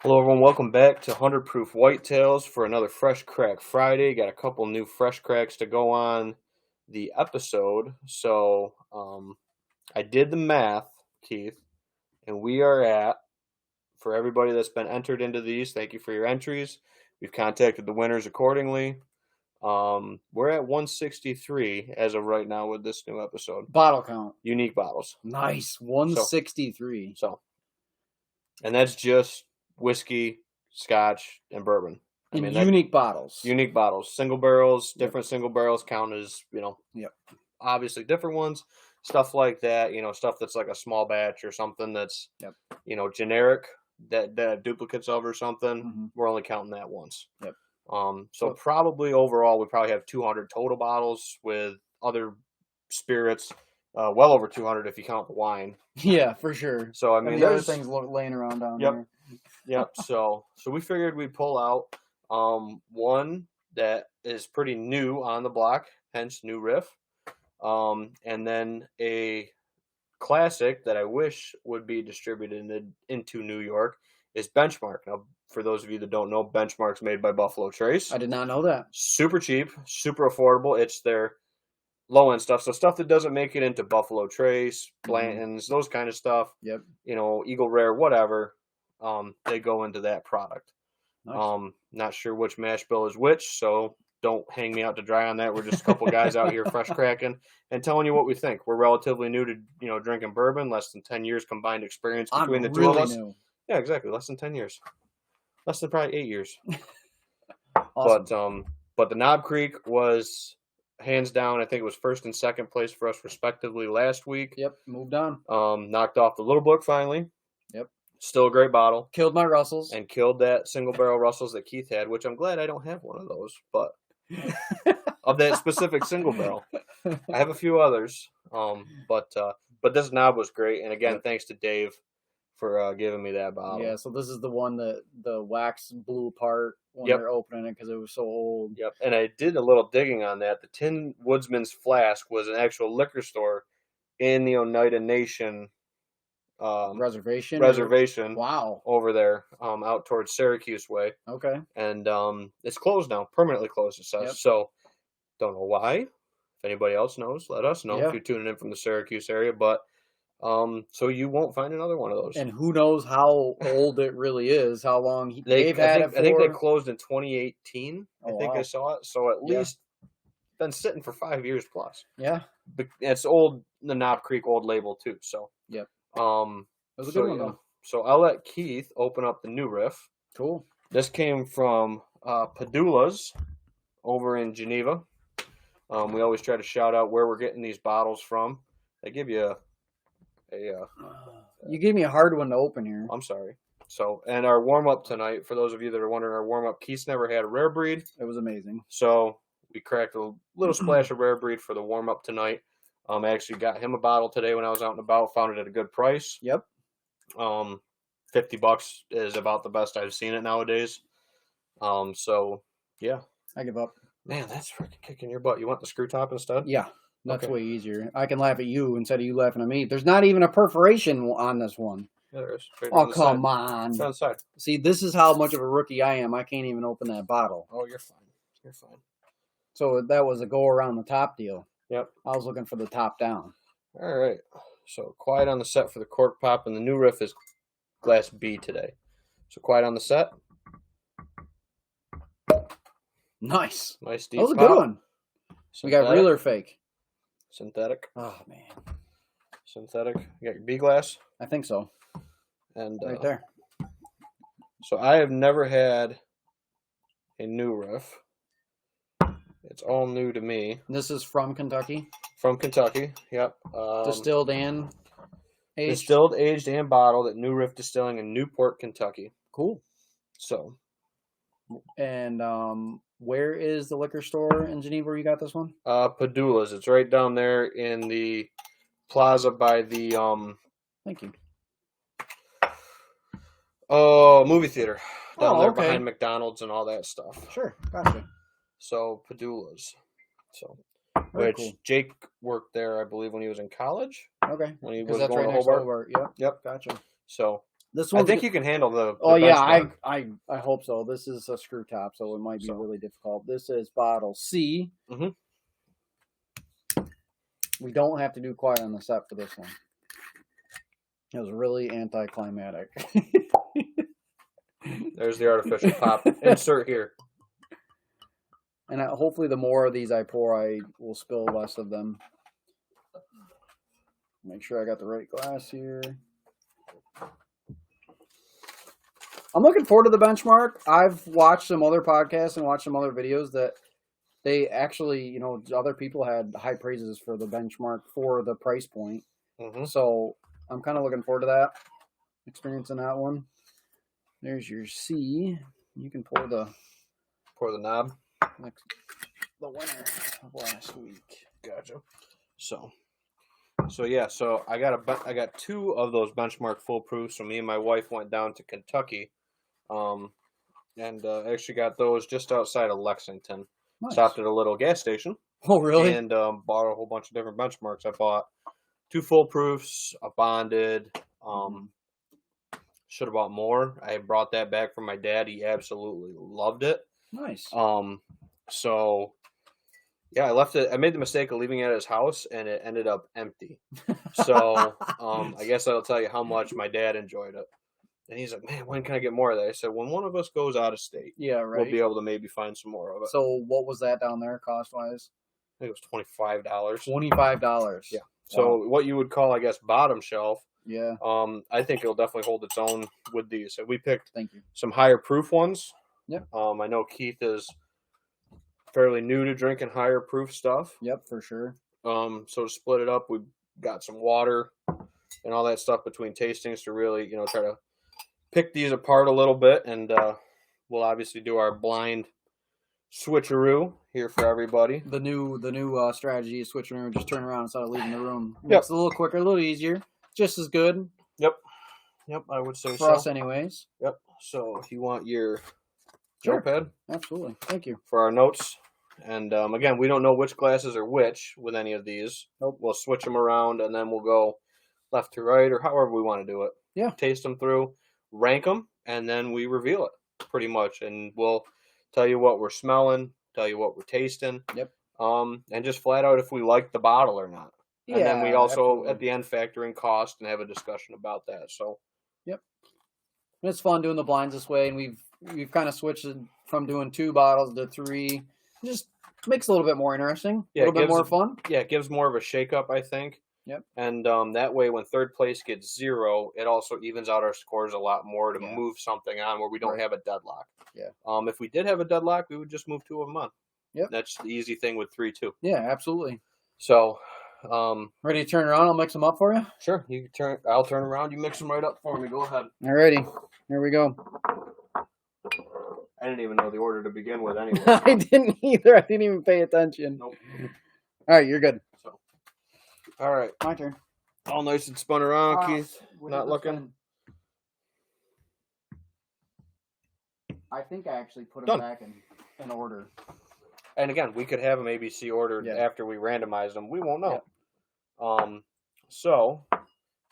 Hello everyone, welcome back to 100 Proof Whitetails for another Fresh Crack Friday. Got a couple new fresh cracks to go on the episode. I did the math, Keith, and we are at, for everybody that's been entered into these, thank you for your entries. We've contacted the winners accordingly. We're at 163 as of right now with this new episode. Bottle count. Unique bottles. Nice. 163. And that's just whiskey, scotch, and bourbon. Unique bottles. Unique bottles. Single barrels, different single barrels count as, Yep. obviously different ones. Stuff like that, stuff that's like a small batch or something that's, generic that duplicates of or something. Mm-hmm. We're only counting that once. Yep. So probably overall, we probably have 200 total bottles with other spirits. Well over 200 if you count the wine. Yeah, for sure. So I mean, the other things laying around down there. Yep. So we figured we'd pull out one that is pretty new on the block, hence new Riff, and then a classic that I wish would be distributed into New York is Benchmark. Now, for those of you that don't know, Benchmark's made by Buffalo Trace. I did not know that. Super cheap, super affordable. It's their low-end stuff. So stuff that doesn't make it into Buffalo Trace, Blanton's, those kind of stuff. Yep. Eagle Rare, whatever. They go into that product. Nice. Not sure which mash bill is which, so don't hang me out to dry on that. We're just a couple guys out here fresh cracking and telling you what we think. We're relatively new to drinking bourbon, less than 10 years combined experience between the two of us. New. Yeah, exactly. Less than 10 years. Less than probably 8 years. Awesome. But the Knob Creek was hands down, I think it was first and second place for us respectively last week. Yep, moved on. Knocked off the Little Book finally. Yep. Still a great bottle. Killed my Russells. And killed that single barrel Russells that Keith had, which I'm glad I don't have one of those, but of that specific single barrel. I have a few others, but this knob was great. And again, thanks to Dave for giving me that bottle. Yeah, so this is the one that the wax blew apart when they're opening it because it was so old. Yep, and I did a little digging on that. The Tin Woodsman's Flask was an actual liquor store in the Oneida Nation reservation. Wow. Over there, out towards Syracuse way. Okay. And it's closed now, permanently closed, it says. Yep. So, don't know why. If anybody else knows, let us know if you're tuning in from the Syracuse area. But so you won't find another one of those. And who knows how old it really is? How long they've had it for? I think they closed in 2018. Oh, I think I saw it. So at least been sitting for 5 years plus. Yeah. It's old, the Knob Creek old label too. So yep. That was a good one though. So I'll let Keith open up the new Riff. Cool. This came from Padula's over in Geneva. We always try to shout out where we're getting these bottles from. They give you you gave me a hard one to open here. I'm sorry. So, and our warm-up tonight, for those of you that are wondering, our warm-up, Keith's never had a rare breed. It was amazing. So we cracked a little splash of rare breed for the warm-up tonight. I actually got him a bottle today when I was out and about, found it at a good price. Yep. $50 is about the best I've seen it nowadays. So, yeah. I give up. Man, that's freaking kicking your butt. You want the screw top instead? Yeah. That's way easier. I can laugh at you instead of you laughing at me. There's not even a perforation on this one. Yeah, there is. Come on. It's on the side. See, this is how much of a rookie I am. I can't even open that bottle. Oh, you're fine. You're fine. So that was a go around the top deal. Yep. I was looking for the top down. All right. So quiet on the set for the cork pop, and the new Riff is glass B today. So quiet on the set. Nice. Nice deep That was a pop. good one. We got real or fake? Synthetic. Oh, man. Synthetic. You got your B glass? I think so. And right there. So I have never had a new Riff. It's all new to me. This is from Kentucky? From Kentucky, yep. Distilled and aged? Distilled, aged, and bottled at New Riff Distilling in Newport, Kentucky. Cool. So. And where is the liquor store in Geneva where you got this one? Padula's. It's right down there in the plaza by the Thank you. Movie theater. Down there behind McDonald's and all that stuff. Sure, gotcha. So Padula's. So Very cool. Jake worked there, I believe, when he was in college. Okay. When he was that's going right to next Hobart. Hobart. Yep. Yep. Gotcha. So This I one. think you can handle the Oh yeah, benchmark. I hope so. This is a screw top, so it might be So. really difficult. This is bottle C. Mhm. We don't have to do quiet on the set for this one. It was really anticlimactic. There's the artificial pop. Insert here. And hopefully the more of these I pour, I will spill less of them. Make sure I got the right glass here. I'm looking forward to the benchmark. I've watched some other podcasts and watched some other videos that they actually, you know, other people had high praises for the benchmark for the price point. Mm-hmm. So I'm kind of looking forward to that, experiencing that one. There's your C. You can pour the knob. The winner of last week. Gotcha. So yeah. So I got 2 of those benchmark foolproofs. So me and my wife went down to Kentucky, and actually got those just outside of Lexington. Nice. Stopped at a little gas station. Oh, really? And bought a whole bunch of different benchmarks. I bought 2 foolproofs, a bonded. Should have bought more. I brought that back from my dad. He absolutely loved it. Nice. So yeah, I left it. I made the mistake of leaving it at his house, and it ended up empty. So I guess that'll tell you how much my dad enjoyed it. And he's like, "Man, when can I get more of that?" I said, "When one of us goes out of state, Yeah, right. we'll be able to maybe find some more of it." So what was that down there cost wise? I think it was $25. $25. Yeah. So what you would call, I guess, bottom shelf. Yeah. I think it'll definitely hold its own with these. So we picked Thank you. some higher proof ones. Yep. I know Keith is fairly new to drinking higher proof stuff. Yep, for sure. So to split it up, we got some water and all that stuff between tastings to really, you know, try to pick these apart a little bit. And we'll obviously do our blind switcheroo here for everybody. The new strategy is switching around, just turn around instead of leaving the room. Yep. It's a little quicker, a little easier, just as good. Yep, I would say for us, anyways. Yep. So if you want your Sure. notepad, absolutely. Thank you for our notes. And again, we don't know which glasses are which with any of these. Nope. We'll switch them around, and then we'll go left to right or however we want to do it. Yeah. Taste them through, rank them, and then we reveal it pretty much. And we'll tell you what we're smelling, tell you what we're tasting. Yep. And just flat out if we like the bottle or not. Yeah, and then we also, absolutely. at the end, factor in cost and have a discussion about that. So. Yep. And it's fun doing the blinds this way, and we've kind of switched from doing 2 bottles to 3. It just makes it a little bit more interesting, a little bit more fun. Yeah, it gives more of a shake-up, I think. Yep. And that way, when third place gets 0, it also evens out our scores a lot more to move something on where we don't have a deadlock. Yeah. If we did have a deadlock, we would just move 2 of them on. Yep. That's the easy thing with 3, too. Yeah, absolutely. So, ready to turn around? I'll mix them up for you. Sure. I'll turn around. You mix them right up for me. Go ahead. Alrighty. Here we go. I didn't even know the order to begin with anyway. I didn't either. I didn't even pay attention. Nope. All right, you're good. So, all right. My turn. All nice and spun around, Keith. Not looking. I think I actually put Done. them back in order. And again, we could have them ABC ordered after we randomize them. We won't know. Yep. So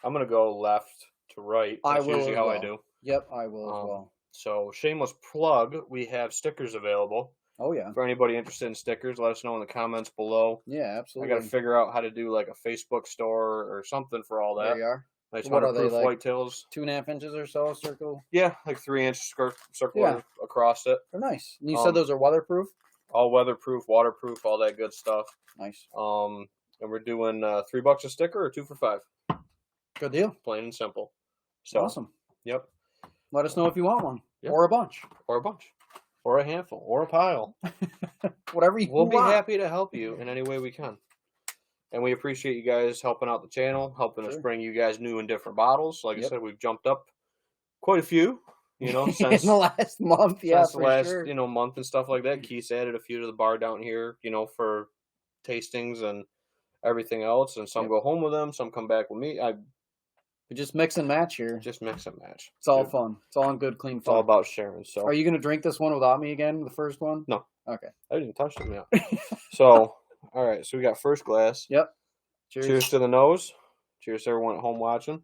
I'm gonna go left to right. That's I will usually as how I well. do. Yep, I will as well. So shameless plug, we have stickers available. Oh yeah. For anybody interested in stickers, let us know in the comments below. Yeah, absolutely. I got to figure out how to do like a Facebook store or something for all that. There you are. Nice What are they, 100 proof like whitetails. 2.5 inches or so circle. Yeah, like 3-inch circle Yeah. across it. They're nice. And you said those are weatherproof? All weatherproof, waterproof, all that good stuff. Nice. And we're doing $3 a sticker or 2 for $5. Good deal. Plain and simple. So, awesome. Yep. Let us know if you want one. Yep. Or a bunch. Or a bunch. Or a handful. Or a pile. Whatever you want. We'll be happy to help you in any way we can. And we appreciate you guys helping out the channel, helping us bring you guys new and different bottles. Like I said, we've jumped up quite a few, since in the last month, since the last, month and stuff like that. Keith's added a few to the bar down here, for tastings and everything else. And some go home with them, some come back with me. We just mix and match here. Just mix and match. It's all fun. It's all in good, clean fun. It's all about sharing. So, are you going to drink this one without me again, the first one? No. Okay. I didn't touch them yet. So, all right. So we got first glass. Yep. Cheers to the nose. Cheers to everyone at home watching.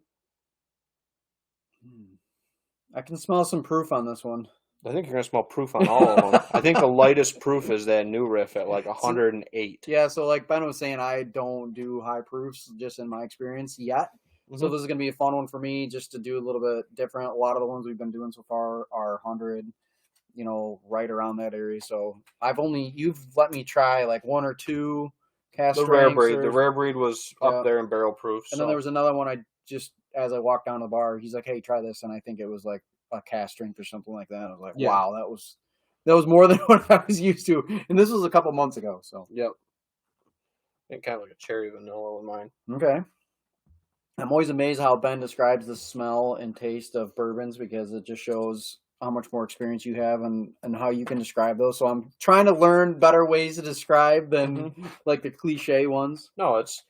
I can smell some proof on this one. I think you're gonna smell proof on all of them. I think the lightest proof is that new Riff at like 108. Yeah, so like Ben was saying, I don't do high proofs just in my experience yet. So this is going to be a fun one for me just to do a little bit different. A lot of the ones we've been doing so far are 100, right around that area. So you've let me try like one or two cast The rare strengths. breed. The rare breed was up there in barrel proof. And then there was another one as I walked down the bar, he's like, hey, try this. And I think it was like a cast strength or something like that. I was like, wow, that was more than what I was used to. And this was a couple months ago. So, yep. And kind of like a cherry vanilla with mine. Okay. I'm always amazed how Ben describes the smell and taste of bourbons because it just shows how much more experience you have and how you can describe those. So I'm trying to learn better ways to describe than like the cliche ones. No, it's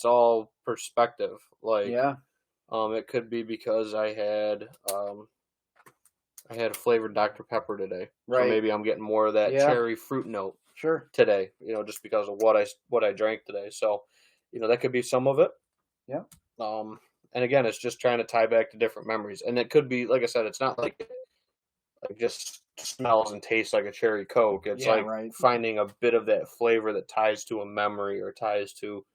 all perspective. Like, it could be because I had a flavored Dr. Pepper today. Right. So maybe I'm getting more of that cherry fruit note. Sure. Today, just because of what I drank today. So, that could be some of it. Yeah. And again, it's just trying to tie back to different memories. And it could be, like I said, it's not like just smells and tastes like a cherry Coke. It's finding a bit of that flavor that ties to a memory or ties to,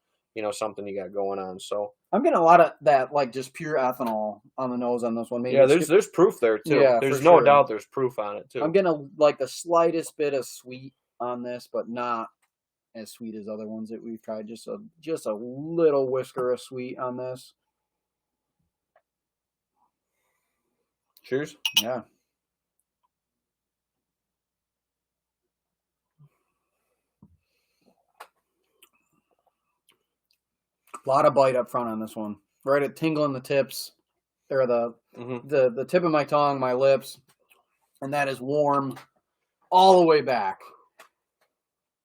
something you got going on. So I'm getting a lot of that, like just pure ethanol on the nose on this one. Maybe there's proof there too. Yeah, there's no doubt there's proof on it too. I'm getting like the slightest bit of sweet on this, but not as sweet as other ones that we've tried. Just a little whisker of sweet on this. Cheers. Yeah. A lot of bite up front on this one. Right at tingling the tips. Or the tip of my tongue, my lips. And that is warm all the way back.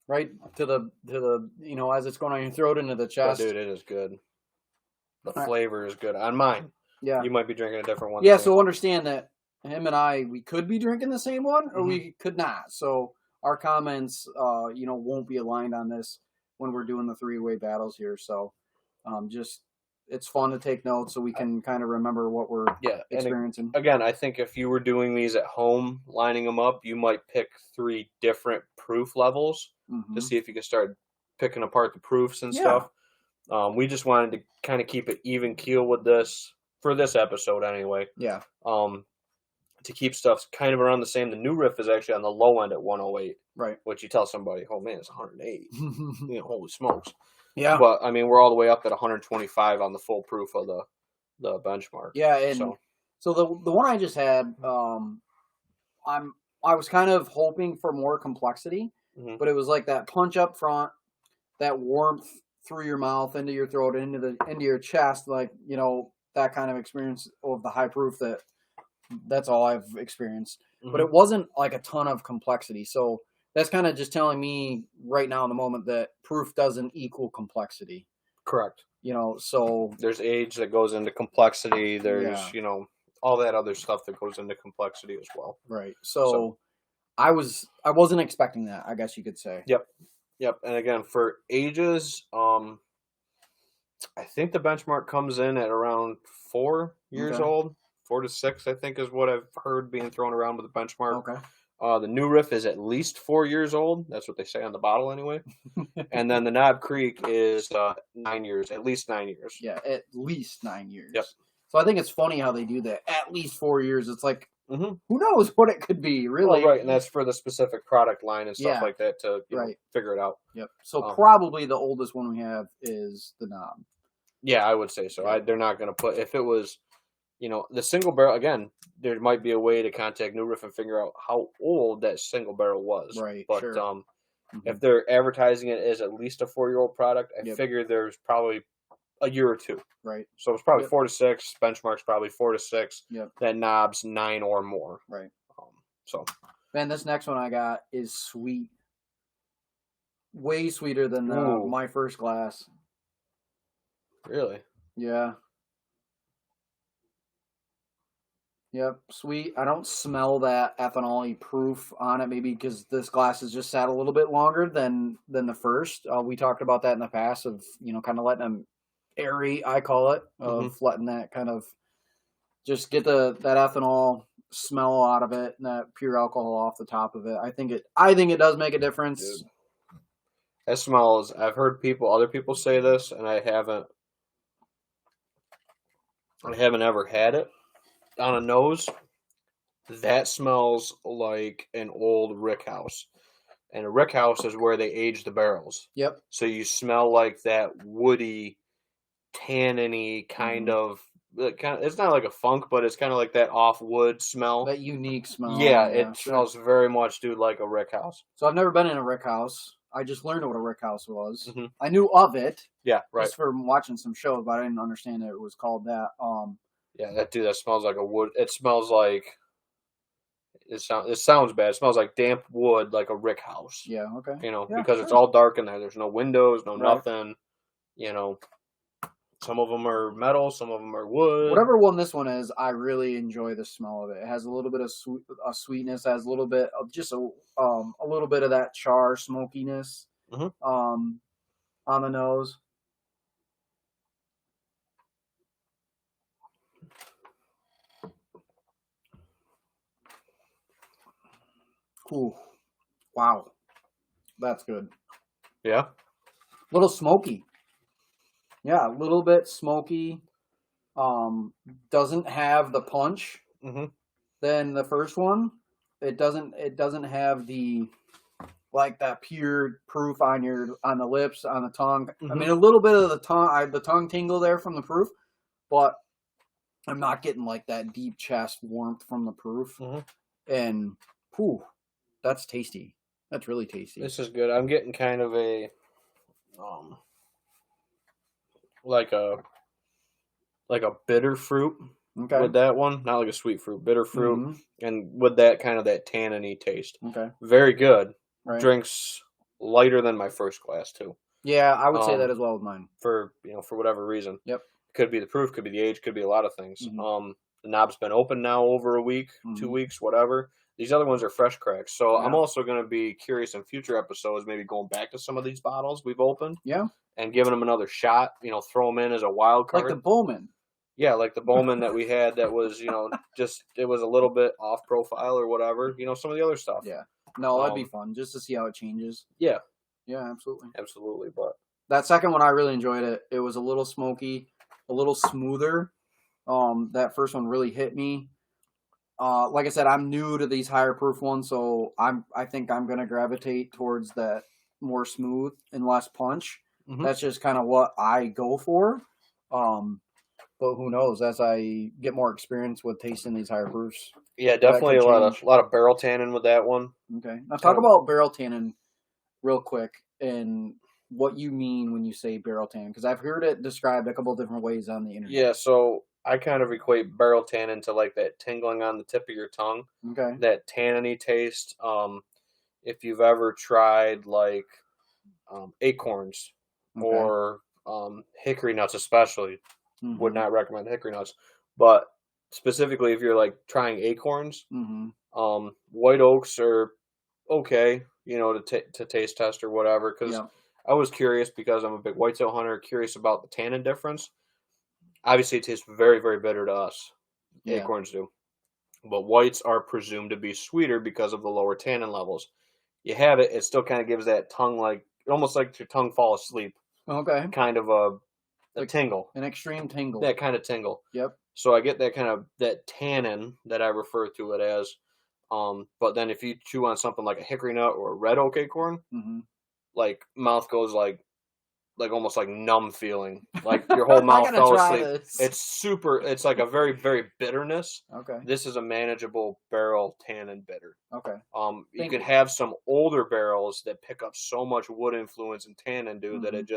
Right to the as it's going on your throat into the chest. Oh, dude, it is good. The flavor is good. On mine. Yeah. You might be drinking a different one. Yeah, so understand that him and I, we could be drinking the same one or we could not. So our comments won't be aligned on this when we're doing the three-way battles here. So it's fun to take notes so we can kind of remember what we're experiencing. And again, I think if you were doing these at home, lining them up, you might pick 3 different proof levels to see if you could start picking apart the proofs and stuff. We just wanted to kind of keep it even keel with this for this episode anyway. Yeah. To keep stuff kind of around the same. The new Riff is actually on the low end at 108. Right. Which you tell somebody, oh man, it's 180. Holy smokes. Yeah. But I mean, we're all the way up at 125 on the full proof of the benchmark. Yeah, and so the one I just had, I was kind of hoping for more complexity, but it was like that punch up front, that warmth through your mouth, into your throat, into your chest, like, that kind of experience of the high proof that's all I've experienced. But it wasn't like a ton of complexity. So that's kind of just telling me right now in the moment that proof doesn't equal complexity. Correct. So there's age that goes into complexity. There's, all that other stuff that goes into complexity as well. Right. So I wasn't expecting that, I guess you could say. Yep. And again, for ages, I think the benchmark comes in at around 4 years old. 4 to 6, I think, is what I've heard being thrown around with the benchmark. Okay. The new Riff is at least 4 years old. That's what they say on the bottle anyway. And then the Knob Creek is 9 years, at least 9 years. Yeah, at least 9 years. Yep. So I think it's funny how they do that. At least 4 years. It's like, who knows what it could be, really. Well, right, and that's for the specific product line and stuff like that to figure it out. Yep. So probably the oldest one we have is the Knob. Yeah, I would say so. They're not going to put, if it was, the single barrel, again, there might be a way to contact New Riff and figure out how old that single barrel was. Right, but if they're advertising it as at least a 4-year-old product, I figure there's probably a year or 2. Right. So it's probably 4 to 6. Benchmark's probably 4 to 6. Yep. That Knob's 9 or more. Right. So. Man, this next one I got is sweet. Way sweeter than my first glass. Really? Yeah. Yep, sweet. I don't smell that ethanol-y proof on it, maybe because this glass has just sat a little bit longer than the first. We talked about that in the past of, kind of letting them aerate, I call it, of letting that kind of Just get that ethanol smell out of it and that pure alcohol off the top of it. I think it does make a difference. Dude. That smells. I've heard other people say this, and I haven't ever had it on a nose. That smells like an old rick house. And a rick house is where they age the barrels. Yep. So you smell like that woody, tanniny kind of. It's not like a funk, but it's kind of like that off wood smell. That unique smell. Yeah, it smells very much, dude, like a rick house. So I've never been in a rick house. I just learned what a rick house was. Mm-hmm. I knew of it. Yeah, right. Just from watching some shows, but I didn't understand that it was called that. Yeah, that smells like a wood. It smells like. It sounds bad. It smells like damp wood, like a rick house. Yeah, okay. Because it's all dark in there. There's no windows, no nothing. Some of them are metal, some of them are wood. Whatever one this one is, I really enjoy the smell of it. It has a little bit of sweetness, has a little bit of just a little bit of that char smokiness on the nose. Ooh, wow, that's good. Yeah, little smoky. Yeah, a little bit smoky. Doesn't have the punch. Than the first one. It doesn't have the like that pure proof on the lips, on the tongue. I mean, a little bit of the tongue tingle there from the proof, but I'm not getting like that deep chest warmth from the proof. And whew, that's tasty. That's really tasty. This is good. I'm getting kind of a like a bitter fruit with that one, not like a sweet fruit, bitter fruit, and with that kind of that tanniny taste. Okay, very good. Right. Drinks lighter than my first glass too. Yeah, I would say that as well with mine. For whatever reason. Yep. Could be the proof, could be the age, could be a lot of things. The knob's been open now over a week, 2 weeks, whatever. These other ones are fresh cracks. So I'm also going to be curious in future episodes, maybe going back to some of these bottles we've opened. Yeah. And giving them another shot, throw them in as a wild card. Like the Bowman. Yeah, like the Bowman that we had that was, just, it was a little bit off profile or whatever. Some of the other stuff. Yeah. No, that'd be fun just to see how it changes. Yeah. Yeah, absolutely. Absolutely. But that second one, I really enjoyed it. It was a little smoky, a little smoother. That first one really hit me. Like I said, I'm new to these higher proof ones, so I think I'm gonna gravitate towards that more smooth and less punch. That's just kind of what I go for. But who knows? As I get more experience with tasting these higher proofs. Yeah, definitely a lot of barrel tannin with that one. Okay, now talk about barrel tannin real quick and what you mean when you say barrel tannin, because I've heard it described a couple of different ways on the internet. Yeah, so I kind of equate barrel tannin to like that tingling on the tip of your tongue. Okay. That tanniny taste. If you've ever tried like acorns or hickory nuts, especially, would not recommend hickory nuts. But specifically, if you're like trying acorns, white oaks are okay, to taste test or whatever. Because I was curious because I'm a big whitetail hunter, curious about the tannin difference. Obviously, it tastes very, very bitter to us. Yeah. Acorns do. But whites are presumed to be sweeter because of the lower tannin levels. You have it, it still kind of gives that tongue almost like your tongue fall asleep. Okay. Kind of a tingle. An extreme tingle. That kind of tingle. Yep. So I get that tannin that I refer to it as. But then if you chew on something like a hickory nut or a red oak acorn, like mouth goes like almost like numb feeling, like your whole mouth fell asleep. It's like a very, very bitterness. Okay. This is a manageable barrel tannin bitter. Okay. You could have some older barrels that pick up so much wood influence and tannin, dude, that it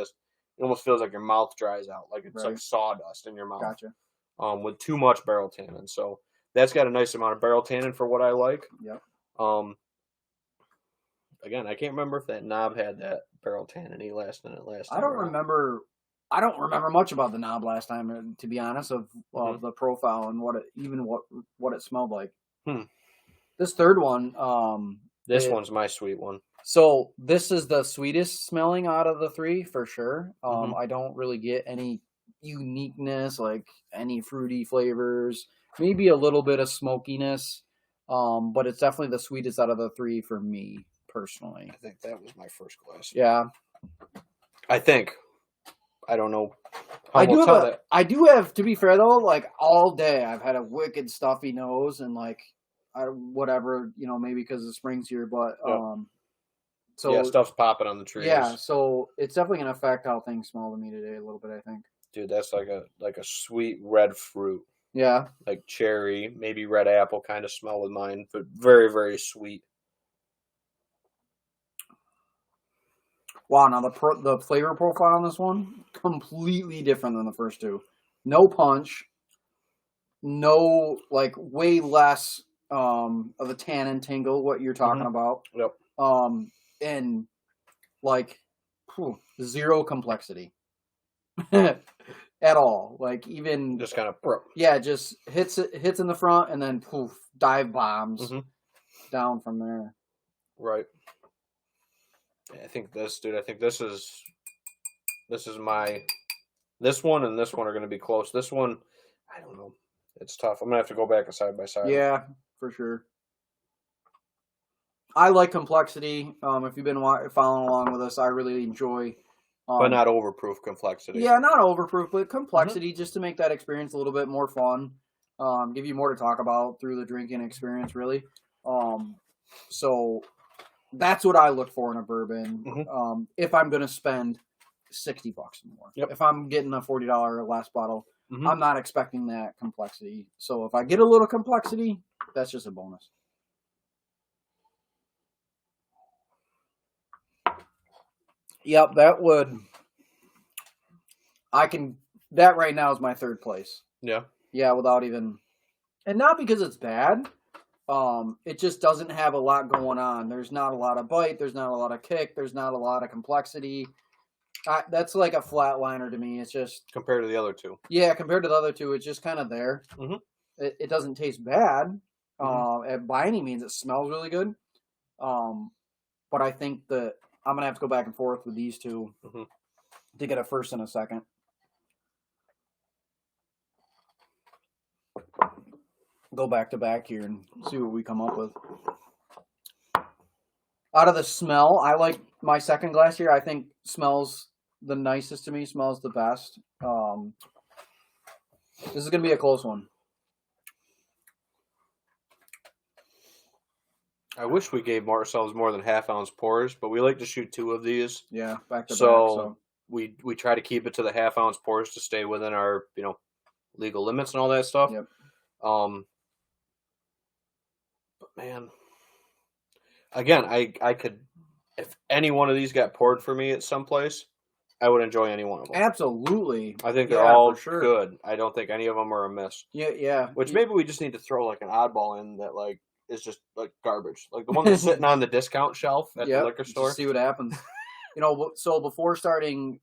almost feels like your mouth dries out, like it's like sawdust in your mouth. Gotcha. With too much barrel tannin. So that's got a nice amount of barrel tannin for what I like. Yep. Again, I can't remember if that knob had that barrel tannin last time. I don't remember much about the knob last time, to be honest, of the profile and what it smelled like. This third one, this one's my sweet one. So this is the sweetest smelling out of the three for sure. I don't really get any uniqueness, like any fruity flavors. maybe a little bit of smokiness, but it's definitely the sweetest out of the three for me personally. I think that was my first glass. Yeah, I think. I don't know. I do have, to be fair though, like all day I've had a wicked stuffy nose and like whatever, maybe because the spring's here, but so yeah, stuff's popping on the trees. Yeah, so it's definitely gonna affect how things smell to me today a little bit, I think. Dude, that's like a sweet red fruit. Yeah. Like cherry, maybe red apple kind of smell with mine, but very, very sweet. Wow, now the flavor profile on this one, completely different than the first two. No punch, no, like, way less of the tannin tingle, what you're talking about. Yep. And, like, zero complexity. At all. Like, even... Just kind of... Yeah, just hits in the front, and then, poof, dive bombs down from there. Right. I think this is my... This one and this one are going to be close. This one, I don't know. It's tough. I'm going to have to go back a side by side. Yeah, for sure. I like complexity. If you've been following along with us, I really enjoy... but not overproof complexity. Yeah, not overproof, but complexity, just to make that experience a little bit more fun. Give you more to talk about through the drinking experience, really. So that's what I look for in a bourbon. If I'm going to spend $60 more. Yep. If I'm getting a $40 or less bottle, I'm not expecting that complexity. So if I get a little complexity, that's just a bonus. Yep, that right now is my third place. Yeah. Yeah, without even, and not because it's bad. It just doesn't have a lot going on. There's not a lot of bite. There's not a lot of kick. There's not a lot of complexity. That's like a flatliner to me. It's just compared to the other two. Yeah, compared to the other two, it's just kind of there. It doesn't taste bad by any means. It smells really good. But I think that I'm gonna have to go back and forth with these two to get a first and a second. Go back to back here and see what we come up with. Out of the smell, I like my second glass here. I think smells the nicest to me, smells the best. This is going to be a close one. I wish we gave ourselves more than half-ounce pours, but we like to shoot 2 of these. Yeah, back to back. So we try to keep it to the half-ounce pours to stay within our legal limits and all that stuff. Yep. But man, again, I could, if any one of these got poured for me at some place, I would enjoy any one of them. Absolutely. I think they're all good. I don't think any of them are a miss. Yeah. Which maybe we just need to throw like an oddball in that like is just like garbage, like the one that's sitting on the discount shelf at the liquor store. Just see what happens. So before starting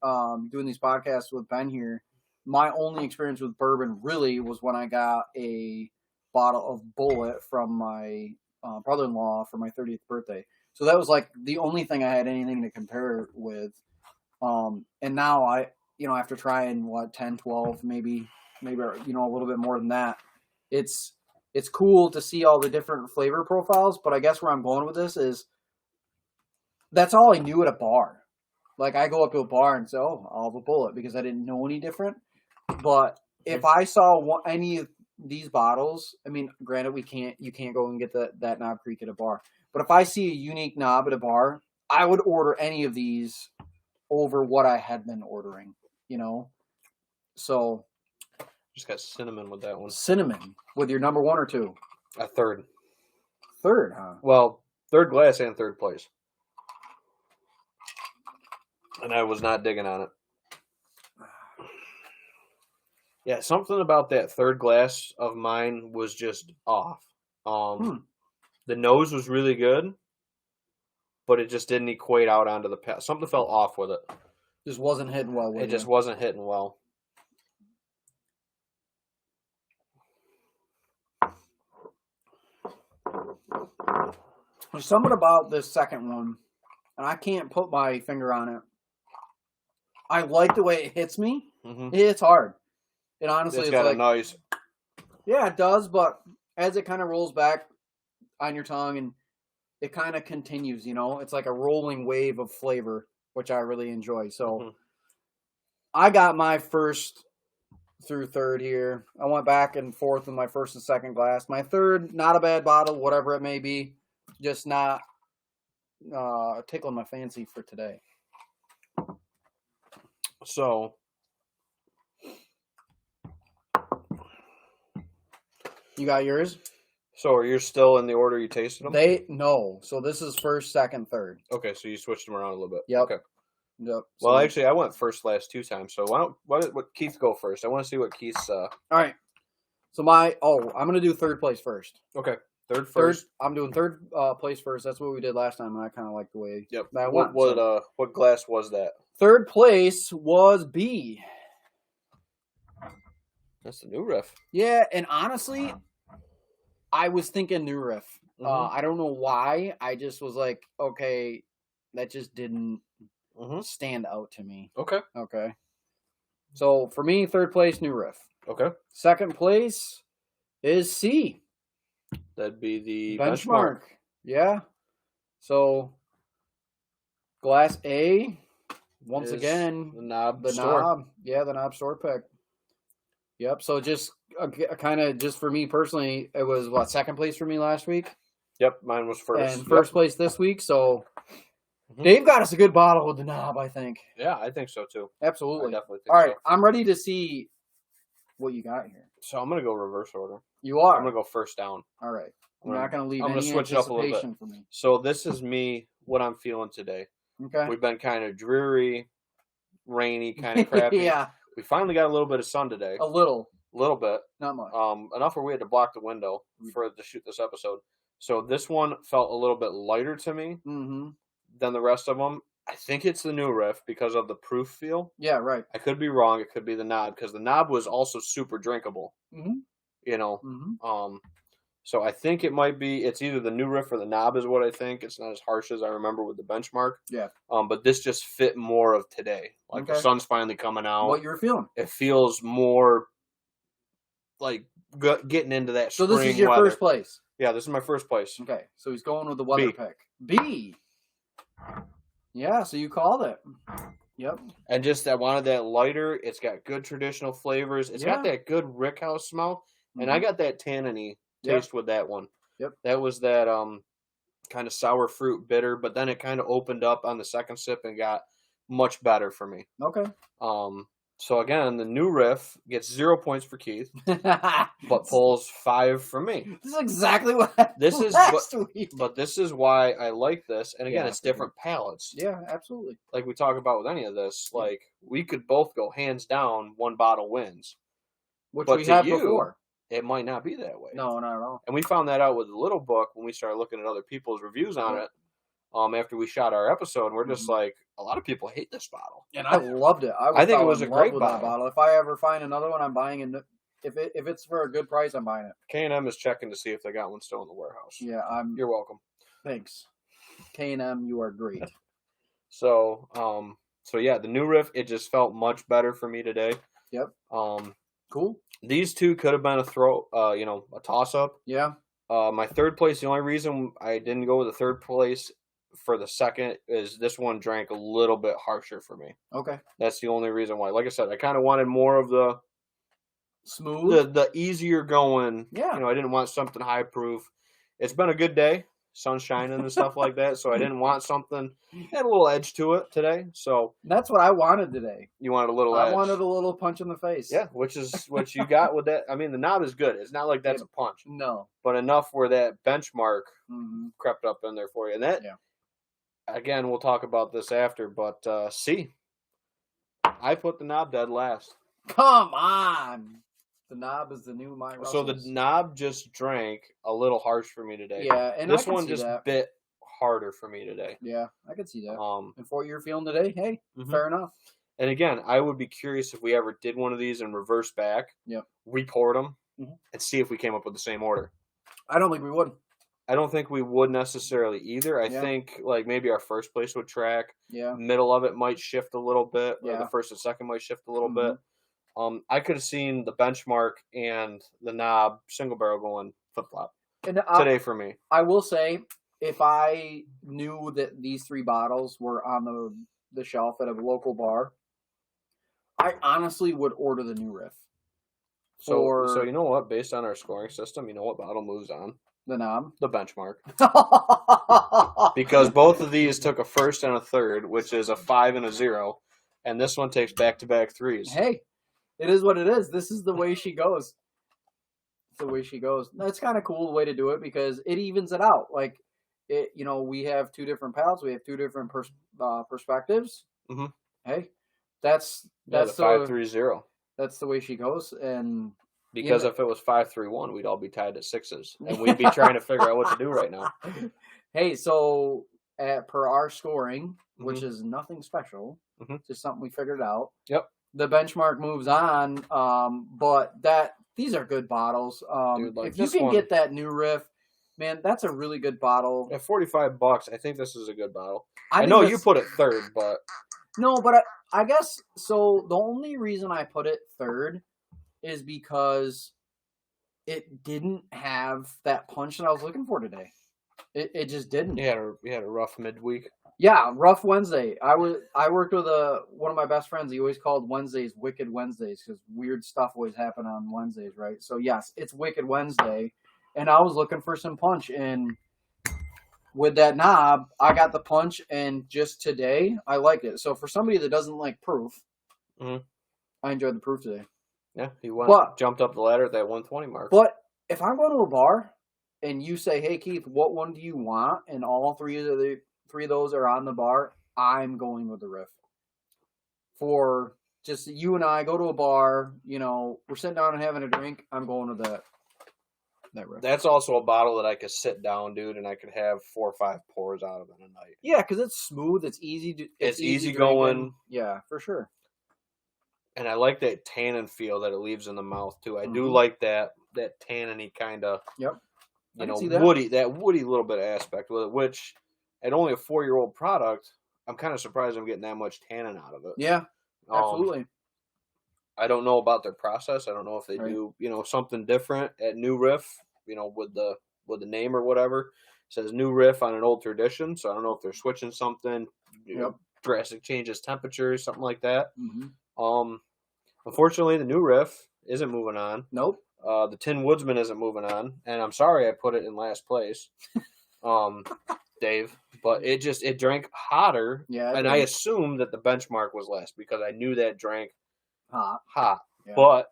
doing these podcasts with Ben here, my only experience with bourbon really was when I got a bottle of Bullet from my brother-in-law for my 30th birthday. So that was like the only thing I had anything to compare with. And now I, after trying 10, 12, maybe a little bit more than that, it's cool to see all the different flavor profiles. But I guess where I'm going with this is that's all I knew at a bar. Like I go up to a bar and say, "Oh, I'll have a Bullet," because I didn't know any different. But if I saw any of these bottles, I mean, granted, you can't go and get that Knob Creek at a bar. But if I see a unique knob at a bar, I would order any of these over what I had been ordering, So. Just got cinnamon with that one. Cinnamon with your number 1 or 2? A third. Third, huh? Well, third glass and third place. And I was not digging on it. Yeah, something about that third glass of mine was just off. The nose was really good, but it just didn't equate out onto the palate. Something felt off with it. Just wasn't hitting well. It just wasn't hitting well. There's something about this second one, and I can't put my finger on it. I like the way it hits me. It's hard. It honestly, it's got a nice Yeah, it does, but as it kind of rolls back on your tongue and it kind of continues, it's like a rolling wave of flavor, which I really enjoy. So I got my first through third here. I went back and forth with my first and second glass. My third, not a bad bottle, whatever it may be, just not tickling my fancy for today. So, you got yours? So are you still in the order you tasted them? No. So this is first, second, third. Okay, so you switched them around a little bit. Yep. Okay. Yep. Well, actually, I went first last 2 times. So why don't Keith go first? I want to see what Keith's. All right. So I'm gonna do third place first. Okay. Third first. I'm doing third place first. That's what we did last time, and I kind of like the way. Yep. That went. What glass was that? Third place was B. That's the new Riff. Yeah, and honestly, I was thinking new Riff. I don't know why. I just was like, okay, that just didn't stand out to me. Okay. Okay. So for me, third place, new Riff. Okay. Second place is C. That'd be the benchmark. Yeah. So glass A, once again, the knob. Knob. Yeah, the knob store pick. Yep. So just kind of just for me personally, it was second place for me last week. Yep, mine was first. And first place this week. So Dave got us a good bottle with the knob, I think. Yeah, I think so too. Absolutely. I definitely think All right, so. I'm ready to see what you got here. So I'm gonna go reverse order. You are. I'm gonna go first down. All right. I'm not gonna leave I'm any gonna switch it up a little bit. for me. So this is me. What I'm feeling today. Okay. We've been kind of dreary, rainy, kind of crappy. Yeah. We finally got a little bit of sun today. A little bit. Not much. Enough where we had to block the window to shoot this episode. So this one felt a little bit lighter to me than the rest of them. I think it's the new Riff because of the proof feel. Yeah, right. I could be wrong. It could be the knob because the knob was also super drinkable. So I think it might be. It's either the new Riff or the knob is what I think. It's not as harsh as I remember with the benchmark. Yeah. But this just fit more of today. Like the sun's finally coming out. What you're feeling? It feels more like getting into that. So spring this is your weather. first place. Yeah, this is my first place. Okay, so he's going with the weather pick. B. Yeah, so you called it. Yep. And just I wanted that lighter. It's got good traditional flavors. It's got that good rickhouse smell, and I got that tanniny taste with that one. Yep. That was that kind of sour fruit bitter, but then it kind of opened up on the second sip and got much better for me. Okay. So again, the new Riff gets 0 points for Keith, but pulls 5 for me. This is exactly what happened last week. But this is why I like this. And again, it's different palates. Yeah, absolutely. Like we talk about with any of this, like we could both go hands down, one bottle wins. Which we had before. It might not be that way. No, not at all. And we found that out with the little book when we started looking at other people's reviews on it. After we shot our episode, and we're just like, a lot of people hate this bottle, and I loved it. I think it was a great bottle. If I ever find another one, I'm buying it. If it's for a good price, I'm buying it. K&M is checking to see if they got one still in the warehouse. Yeah, You're welcome. Thanks, K&M. You are great. So yeah, the new Riff, it just felt much better for me today. Yep. Cool. These two could have been a toss up. Yeah. My third place. The only reason I didn't go with the third place for the second is this one drank a little bit harsher for me. Okay. That's the only reason why. Like I said, I kind of wanted more of the smooth, the easier going. Yeah. I didn't want something high proof. It's been a good day, sun shining and stuff like that. So I didn't want something had a little edge to it today. So that's what I wanted today. You wanted a little edge. I wanted a little punch in the face. Yeah, which is what you got with that. I mean, the knob is good. It's not like that's a punch. No. But enough where that benchmark crept up in there for you. And that, again, we'll talk about this after. But C, I put the knob dead last. Come on. The knob is the new Mike Russell's. So the knob just drank a little harsh for me today. Yeah, and this one just bit harder for me today. Yeah, I could see that. And for what you're feeling today, hey, fair enough. And again, I would be curious if we ever did one of these and reverse back, repoured them, and see if we came up with the same order. I don't think we would. I don't think we would necessarily either. I think like maybe our first place would track. Yeah. Middle of it might shift a little bit. Or the first and second might shift a little bit. I could have seen the Benchmark and the Knob single barrel going flip flop And today for me. I will say, if I knew that these 3 bottles were on the shelf at a local bar, I honestly would order the new Riff. So you know what? Based on our scoring system, you know what bottle moves on? The Knob. The Benchmark. Because both of these took a first and a third, which is a 5 and a 0, and this one takes back-to-back 3s. Hey, it is what it is. This is the way she goes. It's the way she goes. That's kind of cool way to do it because it evens it out. Like, we have 2 different palates. We have 2 different perspectives. Mm-hmm. Hey, that's the 5-3-0. That's the way she goes, and because if it was 5-3-1, we'd all be tied at 6s, and we'd be trying to figure out what to do right now. Hey, so per our scoring, which is nothing special, just something we figured out. Yep. The Benchmark moves on, but these are good bottles. Dude, like if you can get that new Riff, man, that's a really good bottle. At $45, I think this is a good bottle. I know you put it third, but no, but I guess so. The only reason I put it third is because it didn't have that punch that I was looking for today. It just didn't. You had a rough midweek. Yeah, rough Wednesday. I worked with one of my best friends. He always called Wednesdays Wicked Wednesdays because weird stuff always happened on Wednesdays, right? So yes, it's Wicked Wednesday, and I was looking for some punch, and with that knob, I got the punch, and just today, I liked it. So for somebody that doesn't like proof, I enjoyed the proof today. Yeah, he jumped up the ladder at that 120 mark. But if I'm going to a bar and you say, "Hey Keith, what one do you want?" and all 3 of those are on the bar, I'm going with the Riff. For just you and I go to a bar, we're sitting down and having a drink, I'm going with that Riff. That's also a bottle that I could sit down, dude, and I could have 4 or 5 pours out of in a night. Yeah, because it's smooth. It's easy. It's easy going. Yeah, for sure. And I like that tannin feel that it leaves in the mouth too. I do like that tannin-y kind of. Yep. Woody little bit aspect with it, which at only a 4-year-old product, I'm kind of surprised I'm getting that much tannin out of it. Yeah, absolutely. I don't know about their process. I don't know if they do, something different at New Riff, with the name or whatever. It says New Riff on an old tradition, so I don't know if they're switching something, drastic changes, temperatures, something like that. Unfortunately, the New Riff isn't moving on. Nope. The Tin Woodsman isn't moving on, and I'm sorry I put it in last place, Dave. But it drank hotter, and I assumed that the Benchmark was less because I knew that drank hot. Yeah. But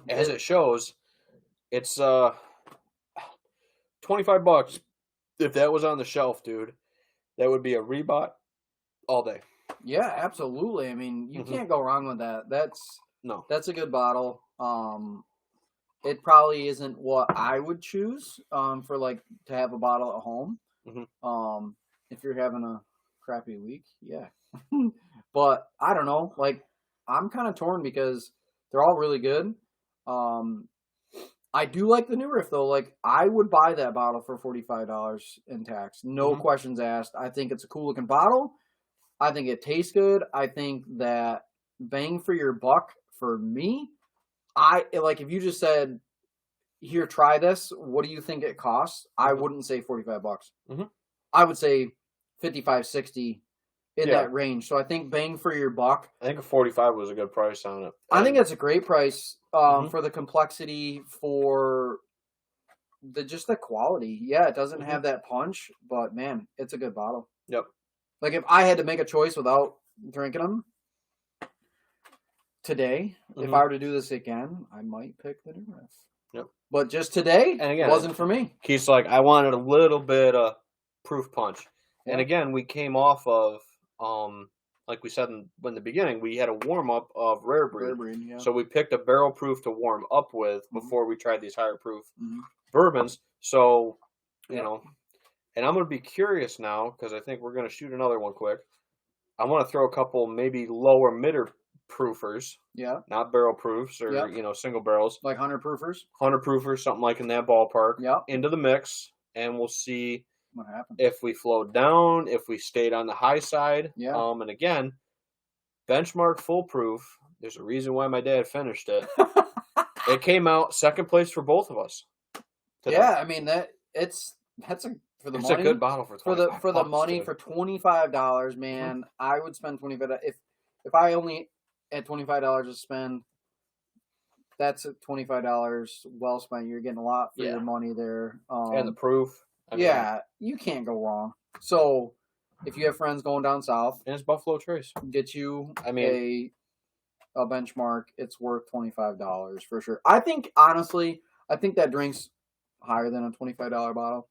as it shows, it's $25. If that was on the shelf, dude, that would be a Reebok all day. Yeah, absolutely. I mean, you can't go wrong with that. That's a good bottle. It probably isn't what I would choose for to have a bottle at home. If you're having a crappy week, yeah. But I don't know. I'm kind of torn because they're all really good. I do like the New Riff though. I would buy that bottle for $45 in tax, no questions asked. I think it's a cool looking bottle. I think it tastes good. I think that bang for your buck for me. If you just said, "Here, try this. What do you think it costs?" I wouldn't say $45. I would say 55, 60 in that range. So I think bang for your buck. I think a 45 was a good price on it. I think that's a great price for the complexity, for just the quality. Yeah, it doesn't have that punch, but man, it's a good bottle. Yep. If I had to make a choice without drinking them today, if I were to do this again, I might pick the New Riff. Yep. But just today, and again, wasn't for me. Keith's like, I wanted a little bit of proof punch. Yeah. And again, we came off of, like we said in the beginning, we had a warm-up of Rare Breed. Yeah. So we picked a barrel proof to warm up with before we tried these higher proof bourbons. So, and I'm going to be curious now because I think we're going to shoot another one quick. I want to throw a couple maybe lower midder proofers. Yeah. Not barrel proofs or, single barrels. Like 100 proofers? 100 proofers, something like in that ballpark. Yeah. Into the mix, and we'll see what happens. If we flowed down, if we stayed on the high side. Yeah. And again, Benchmark full proof, There's a reason why my dad finished it. It came out second place for both of us. Today. Yeah, I mean that's for the It's money. a good bottle for $25. For the money dude. for $25, man. I would spend $25 if I only had $25 to spend. That's $25 well spent. You're getting a lot for your money there. And the proof. I mean, you can't go wrong. So if you have friends going down south, and it's Buffalo Trace. get you I mean, a benchmark. It's worth $25 for sure. I think honestly, that drink's higher than a $25 bottle.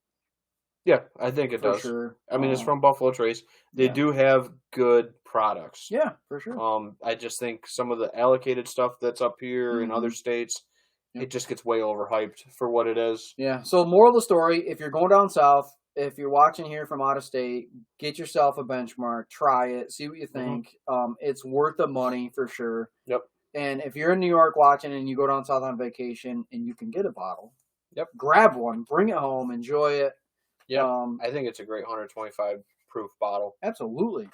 Yeah, I think it does. Sure. I mean, it's from Buffalo Trace. They do have good products. Yeah, for sure. I just think some of the allocated stuff that's up here in other states, it just gets way overhyped for what it is. Yeah. So, moral of the story: if you're going down south, if you're watching here from out of state, get yourself a benchmark, try it, see what you think. It's worth the money for sure. Yep. And if you're in New York watching and you go down south on vacation and you can get a bottle, grab one, bring it home, enjoy it. Yeah, I think it's a great 125 proof bottle. Absolutely.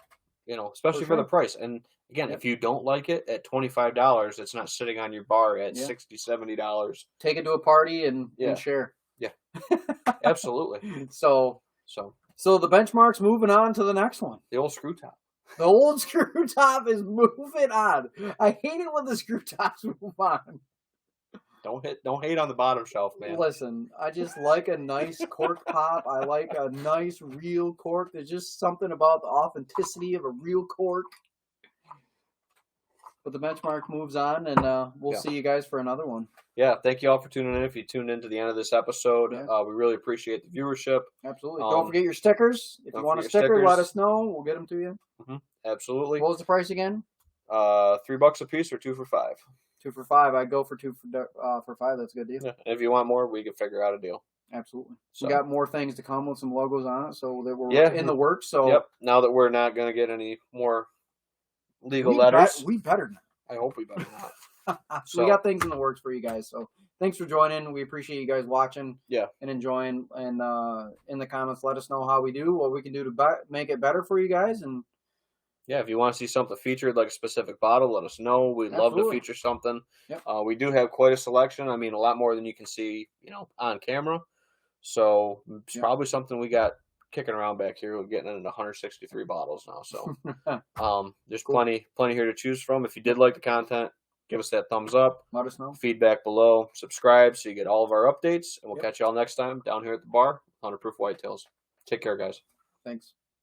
You know, especially for the price. And again, if you don't like it at $25, it's not sitting on your bar at $60, $70. Take it to a party and share. Yeah, absolutely. So the benchmark's moving on to the next one. The old screw top. The old screw top is moving on. I hate it when the screw tops move on. Don't hate on the bottom shelf, man. Listen, I just like a nice cork pop. I like a nice real cork. There's just something about the authenticity of a real cork. But the benchmark moves on, and we'll see you guys for another one. Yeah, thank you all for tuning in. If you tuned in to the end of this episode, we really appreciate the viewership. Absolutely. Don't forget your stickers. If you want a sticker, let us know. We'll get them to you. Absolutely. What was the price again? $3 a piece or 2 for $5. 2 for $5. I'd go for 2 for $5. That's a good deal. Yeah. If you want more, we can figure out a deal. Absolutely. So. We got more things to come with some logos on it, so that we're in the works. So now that we're not going to get any more legal letters, we better not. I hope we better not. So we got things in the works for you guys. So thanks for joining. We appreciate you guys watching. And enjoying. And in the comments, let us know how we do, what we can do to make it better for you guys. And yeah, if you want to see something featured, like a specific bottle, let us know. We'd love to feature something. We do have quite a selection. I mean, a lot more than you can see, on camera. So it's probably something we got kicking around back here. We're getting into 163 bottles now. So there's plenty here to choose from. If you did like the content, give us that thumbs up. Let us know. Feedback below. Subscribe so you get all of our updates. And we'll catch y'all next time down here at the bar. 100 Proof Whitetails. Take care, guys. Thanks.